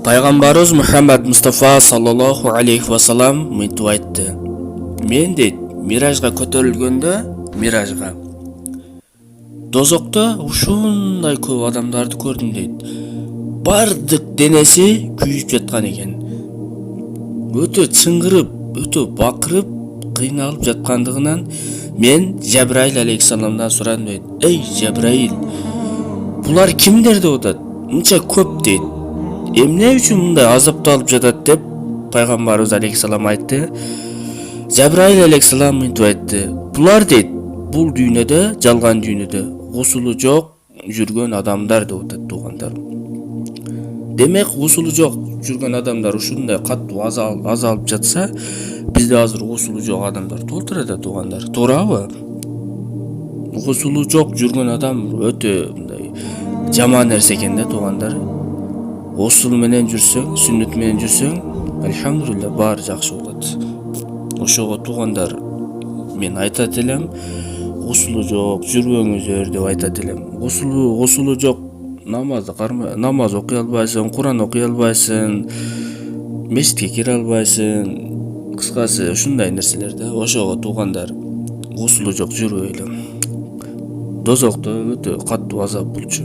Пайгамбарыбыз Мухаммад Мустафа саллаллаху алейхи вассалам мынтип айтты. Мен дейт, миражга көтөрүлгөндө, миражга дозокто ушундай көп адамдарды көрдүм дейт. Бардык денеси күйүп жаткан экен. Өтө чыңгырып, өтө бакырып, кыйналып жаткандыгынан мен Жабраил алейхиссаламдан сурадым дейт. Эй, Жабраил, булар кимдер деп атат? Мынча көп дейт. Эмне үчүн мындай азапталып жатат деп пайгамбарыбыз алейхиссалам айтты. Жабраил алейхиссалам мынтип айтты. Булар дейт, бул дүйнөдө, жалган дүйнөдө гусулу жок жүргөн адамдар деп атат туугандар. Демек, гусулу жок жүргөн адамдар ушундай катуу азалып жатса, бизде азыр гусулу жок адамдар толтура да туугандар. Туурабы? Гусулу жок жүргөн адам өтө мындай жаман нерсе экен да туугандар. Гусул менен жүрсөң, сүннөт менен жүрсөң, альхамдулилля баары жакшы болот. Ошого туугандар, мен айтат элем, гусулу жок жүрбөңүздөр деп айтат элем. Гусулу жок намаз окуй албайсың, Куран окуй албайсың, мешитке кире албайсың. Кыскасы ушундай нерселер да. Ошого туугандар, гусулу жок жүрбөйлү. Дозокто өтө катуу азап болчу.